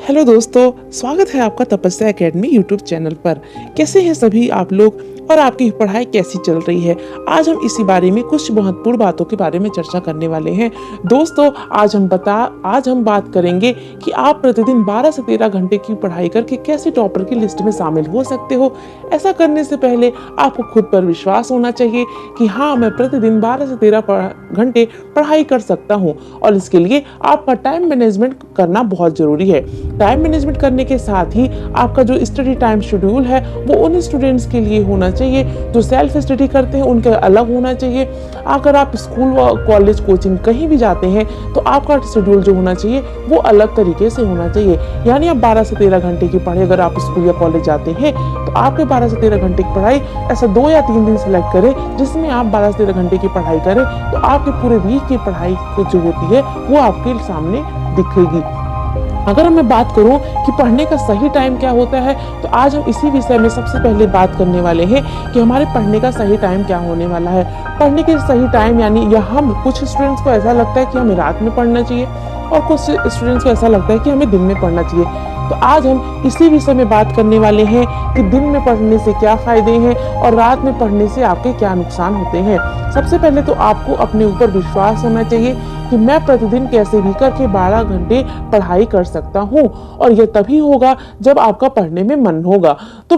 Hello दोस्तों, स्वागत है आपका तपस्या एकेडमी यूट्यूब चैनल पर। कैसे हैं सभी आप लोग और आपकी पढ़ाई कैसी चल रही है। आज हम इसी बारे में कुछ महत्वपूर्ण बातों के बारे में चर्चा करने वाले हैं। दोस्तों, आज हम बात करेंगे कि आप प्रतिदिन 12 से 13 घंटे की पढ़ाई करके कैसे टॉपर की लिस्ट में शामिल हो सकते हो। ऐसा करने से पहले आपको खुद पर विश्वास होना चाहिए कि हाँ, मैं प्रतिदिन 12 से 13 घंटे पढ़ाई कर सकता हूँ। और इसके लिए आपका टाइम मैनेजमेंट करना बहुत जरूरी है। टाइम मैनेजमेंट करने के साथ ही आपका जो स्टडी टाइम शेड्यूल है वो उन स्टूडेंट्स के लिए होना चाहिए जो सेल्फ स्टडी करते हैं, उनके अलग होना चाहिए। अगर आप स्कूल कॉलेज कोचिंग कहीं भी जाते हैं तो आपका शेड्यूल जो होना चाहिए वो अलग तरीके से होना चाहिए। यानी आप 12 से 13 घंटे की पढ़ाई, अगर आप स्कूल या कॉलेज जाते हैं तो आपके 12 से 13 घंटे की पढ़ाई ऐसा 2 या 3 दिन सेलेक्ट करें जिसमें आप 12 से 13 घंटे की पढ़ाई करें, तो आपके पूरे वीक की पढ़ाई जो होती है वो आपके सामने दिखेगी। अगर मैं बात करूं कि पढ़ने का सही टाइम क्या होता है, तो आज हम इसी विषय में सबसे पहले बात करने वाले हैं कि हमारे पढ़ने का सही टाइम क्या होने वाला है। पढ़ने के सही टाइम यानी हम कुछ स्टूडेंट्स को ऐसा लगता है कि हमें रात में पढ़ना चाहिए और कुछ स्टूडेंट्स को ऐसा लगता है कि हमें दिन में पढ़ना चाहिए। तो आज हम इसी विषय में बात करने वाले हैं कि दिन में पढ़ने से क्या फायदे हैं और रात में पढ़ने से आपके क्या नुकसान होते हैं। सबसे पहले तो आपको अपने ऊपर विश्वास होना चाहिए कि मैं प्रतिदिन कैसे भी करके 12 घंटे पढ़ाई कर सकता हूँ, और यह तभी होगा जब आपका पढ़ने में मन होगा। तो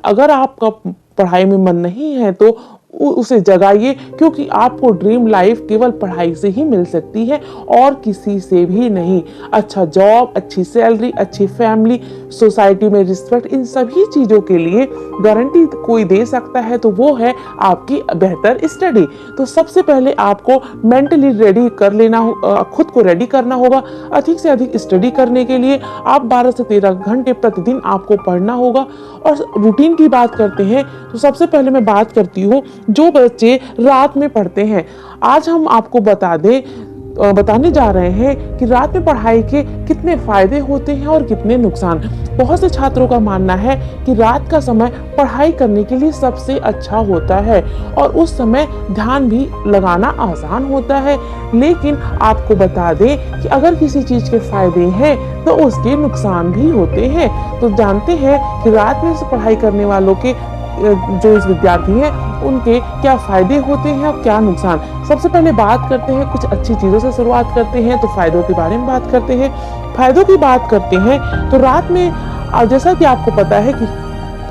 अगर आपका पढ़ाई में मन नहीं है तो उसे जगाइए, क्योंकि आपको ड्रीम लाइफ केवल पढ़ाई से ही मिल सकती है और किसी से भी नहीं। अच्छा जॉब, अच्छी सैलरी, अच्छी फैमिली, सोसाइटी में रिस्पेक्ट, इन सभी चीजों के लिए गारंटी कोई दे सकता है तो वो है आपकी बेहतर स्टडी। तो सबसे पहले आपको मेंटली रेडी कर लेना हो, खुद को रेडी करना होगा। अधिक से अधिक स्टडी करने के लिए आप 12 से 13 घंटे प्रतिदिन आपको पढ़ना होगा। और रूटीन की बात करते हैं तो सबसे पहले मैं बात करती हूँ जो बच्चे रात में पढ़ते हैं। आज हम आपको बताने जा रहे हैं कि रात में पढ़ाई के कितने फायदे होते हैं और कितने नुकसान। बहुत से छात्रों का मानना है कि रात का समय पढ़ाई करने के लिए सबसे अच्छा होता है और उस समय ध्यान भी लगाना आसान होता है। लेकिन आपको बता दें कि अगर किसी चीज के फायदे हैं तो उसके नुकसान भी होते हैं। तो जानते हैं कि रात में से पढ़ाई करने वालों के जो इस विद्यार्थी हैं उनके क्या फायदे होते हैं और क्या नुकसान। सबसे पहले बात करते हैं, कुछ अच्छी चीजों से शुरुआत करते हैं। तो फायदों के बारे में बात करते हैं। फायदों की बात करते हैं तो रात में जैसा कि आपको पता है कि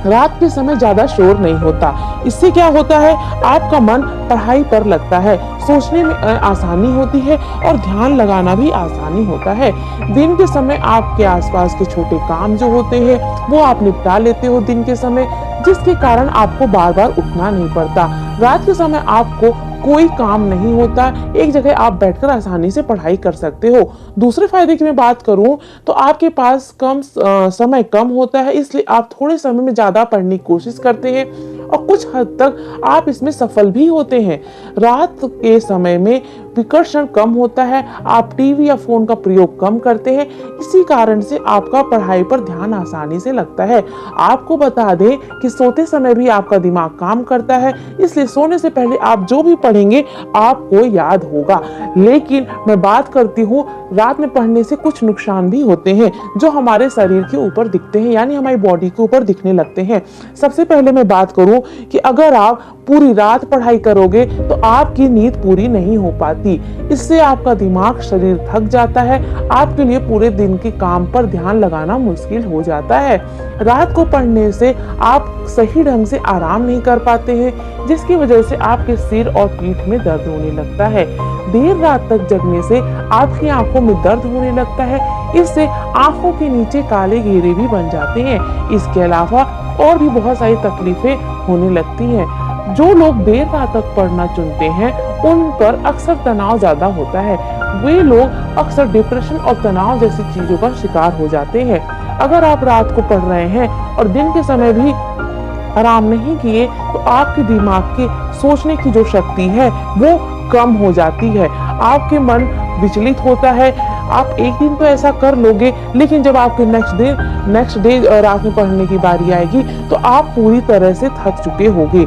रात के समय ज्यादा शोर नहीं होता। इससे क्या होता है, आपका मन पढ़ाई पर लगता है, सोचने में आसानी होती है और ध्यान लगाना भी आसानी होता है। दिन के समय आपके आसपास के छोटे काम जो होते हैं वो आप निपटा लेते हो दिन के समय, जिसके कारण आपको बार बार उठना नहीं पड़ता। रात के समय आपको कोई काम नहीं होता, एक जगह आप बैठकर आसानी से पढ़ाई कर सकते हो। दूसरे फायदे की मैं बात करूं तो आपके पास समय कम होता है, इसलिए आप थोड़े समय में ज्यादा पढ़ने की कोशिश करते हैं और कुछ हद तक आप इसमें सफल भी होते हैं। रात के समय में विकर्षण कम होता है, आप टीवी या फोन का प्रयोग कम करते हैं, इसी कारण से आपका पढ़ाई पर ध्यान आसानी से लगता है। आपको बता दें कि सोते समय भी आपका दिमाग काम करता है, इसलिए सोने से पहले आप जो भी पढ़ेंगे आपको याद होगा। लेकिन मैं बात करती हूँ रात में पढ़ने से कुछ नुकसान भी होते हैं जो हमारे शरीर के ऊपर दिखते हैं, यानी हमारी बॉडी के ऊपर दिखने लगते हैं। सबसे पहले मैं बात करूं कि अगर आप पूरी रात पढ़ाई करोगे तो आपकी नींद पूरी नहीं हो पाती। इससे आपका दिमाग, शरीर थक जाता है, आपके लिए पूरे दिन के काम पर ध्यान लगाना मुश्किल हो जाता है। रात को पढ़ने से आप सही ढंग से आराम नहीं कर पाते हैं, जिसकी वजह से आपके सिर और पीठ में दर्द होने लगता है। देर रात तक जगने से आपकी आंखों में दर्द होने लगता है, इससे आंखों के नीचे काले घेरे भी बन जाते हैं। इसके अलावा और भी बहुत सारी तकलीफें होने लगती हैं। जो लोग देर रात तक पढ़ना चुनते हैं उन पर अक्सर तनाव ज्यादा होता है। वे लोग अक्सर डिप्रेशन और तनाव जैसी चीजों का शिकार हो जाते हैं। अगर आप रात को पढ़ रहे हैं और दिन के समय भी आराम नहीं किए तो आपके दिमाग के सोचने की जो शक्ति है वो कम हो जाती है, आपके मन विचलित होता है। आप एक दिन तो ऐसा कर लोगे, लेकिन जब आपके नेक्स्ट डे रात में पढ़ने की बारी आएगी तो आप पूरी तरह से थक चुके होगे।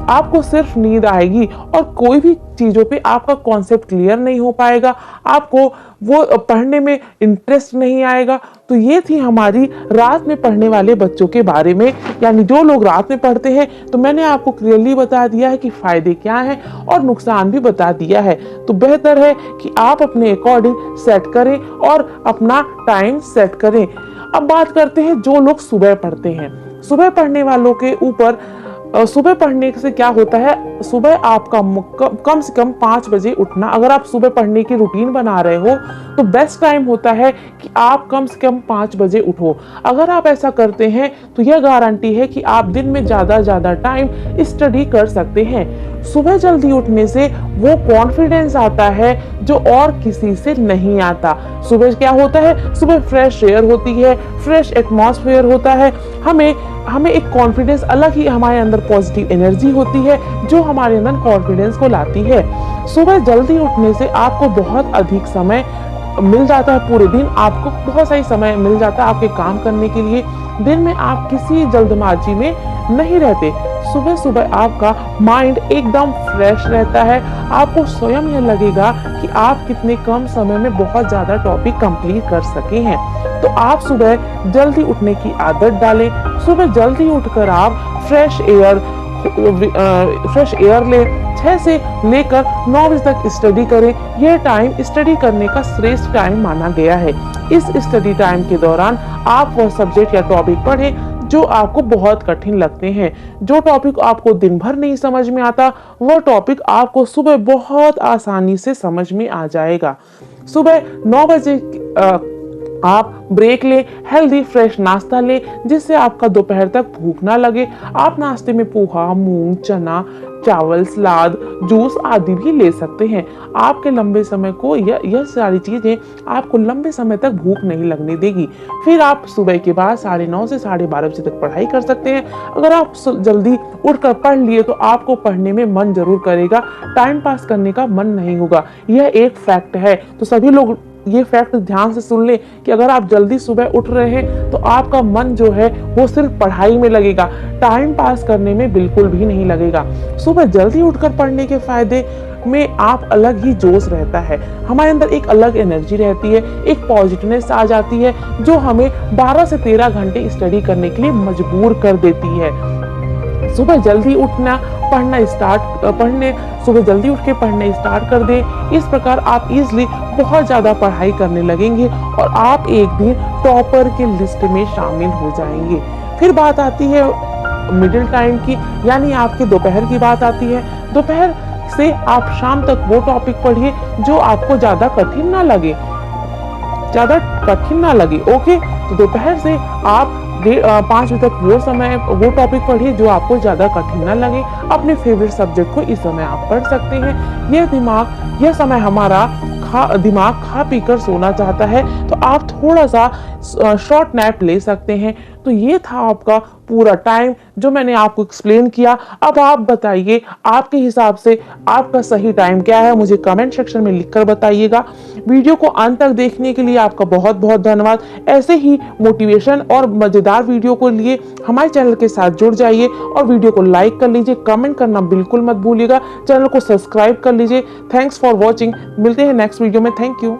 आपको सिर्फ नींद आएगी और कोई भी चीजों पे आपका कॉन्सेप्ट क्लियर नहीं हो पाएगा, आपको वो पढ़ने में इंटरेस्ट नहीं आएगा। तो ये थी हमारी रात में पढ़ने वाले बच्चों के बारे में, यानी जो लोग रात में पढ़ते हैं। तो मैंने आपको क्लियरली बता दिया है कि फायदे क्या हैं और नुकसान भी बता दिया है। तो बेहतर है कि आप अपने अकॉर्डिंग सेट करें और अपना टाइम सेट करें। अब बात करते हैं जो लोग सुबह पढ़ते हैं। सुबह पढ़ने वालों के ऊपर सुबह पढ़ने से क्या होता है, सुबह आपका कम से कम 5 बजे उठना। अगर आप सुबह पढ़ने की रूटीन बना रहे हो तो बेस्ट टाइम होता है कि आप कम से कम 5 बजे उठो। अगर आप ऐसा करते हैं तो यह गारंटी है कि आप दिन में ज्यादा टाइम स्टडी कर सकते हैं। सुबह जल्दी उठने से वो कॉन्फिडेंस आता है जो और किसी से नहीं आता। सुबह क्या होता है, सुबह फ्रेश एयर होती है, फ्रेश एटमॉस्फेयर होता है, हमें एक कॉन्फिडेंस अलग ही, हमारे अंदर पॉजिटिव एनर्जी होती है जो हमारे अंदर कॉन्फिडेंस को लाती है। सुबह जल्दी उठने से आपको बहुत अधिक समय मिल जाता है, पूरे दिन आपको बहुत सही समय मिल जाता है आपके काम करने के लिए। दिन में आप किसी जल्दबाजी में नहीं रहते। सुबह सुबह आपका माइंड एकदम फ्रेश रहता है। आपको स्वयं यह लगेगा कि आप कितने कम समय में बहुत ज्यादा टॉपिक कंप्लीट कर सके हैं। तो आप सुबह जल्दी उठने की आदत डालें। सुबह जल्दी उठकर आप फ्रेश एयर लें। 6 से लेकर 9 बजे तक स्टडी करें। यह टाइम स्टडी करने का श्रेष्ठ टाइम माना गया है। इस स्टडी टाइम के दौरान आप वह सब्जेक्ट या टॉपिक पढ़ें जो आपको बहुत कठिन लगते हैं। जो टॉपिक आपको दिन भर नहीं समझ में आता, वह टॉपिक आपको सुबह बहुत आसानी से समझ में आ जाएगा। सुबह 9 बजे आप ब्रेक लें, हेल्दी फ्रेश नाश्ता लें जिससे आपका दोपहर तक भूख ना लगे। आप नाश्ते में पोहा, मूंग, चना, चावल, सलाद, जूस आदि भी ले सकते हैं। आपके लंबे समय को यह सारी चीजें आपको लंबे समय तक भूख नहीं लगने देगी। फिर आप सुबह के बाद 9:30 से 12:30 बजे तक पढ़ाई कर सकते हैं। अगर आप जल्दी उठकर पढ़ लिए तो आपको पढ़ने में मन जरूर करेगा, टाइम पास करने का मन नहीं होगा। यह एक फैक्ट है। तो सभी लोग ये फैक्ट ध्यान से सुन ले कि अगर आप जल्दी सुबह उठ रहे हैं तो आपका मन जो है वो सिर्फ पढ़ाई में लगेगा, टाइम पास करने में बिल्कुल भी नहीं लगेगा। सुबह जल्दी उठकर पढ़ने के फायदे में आप अलग ही जोश रहता है, हमारे अंदर एक अलग एनर्जी रहती है, एक पॉजिटिवनेस आ जाती है जो हमें 12 से 13 घंटे स्टडी करने के लिए मजबूर कर देती है। सुबह जल्दी उठना सुबह जल्दी उठ के पढ़ने स्टार्ट कर दें। इस प्रकार आप इजीली बहुत ज्यादा पढ़ाई करने लगेंगे और आप एक दिन टॉपर के लिस्ट में शामिल हो जाएंगे। फिर बात आती है मिडिल टाइम की, यानी आपके दोपहर की बात आती है। दोपहर से आप शाम तक वो टॉपिक पढ़िए जो आपको ज्यादा कठिन ना लगे। ओके, तो दोपहर से आप 5 बजे तक वो टॉपिक पढ़िए जो आपको ज्यादा कठिन ना लगे। अपने फेवरेट सब्जेक्ट को इस समय आप पढ़ सकते हैं। यह समय हमारा दिमाग खा पी कर सोना चाहता है, तो आप थोड़ा सा शॉर्ट नैप ले सकते हैं। तो ये था आपका पूरा टाइम जो मैंने आपको एक्सप्लेन किया। अब आप बताइए आपके हिसाब से आपका सही टाइम क्या है, मुझे कमेंट सेक्शन में लिखकर बताइएगा। वीडियो को अंत तक देखने के लिए आपका बहुत बहुत धन्यवाद। ऐसे ही मोटिवेशन और मजेदार वीडियो को लिए हमारे चैनल के साथ जुड़ जाइए और वीडियो को लाइक कर लीजिए, कमेंट करना बिल्कुल मत भूलिएगा, चैनल को सब्सक्राइब कर लीजिए। Thanks for watching. मिलते हैं नेक्स्ट वीडियो में। Thank you.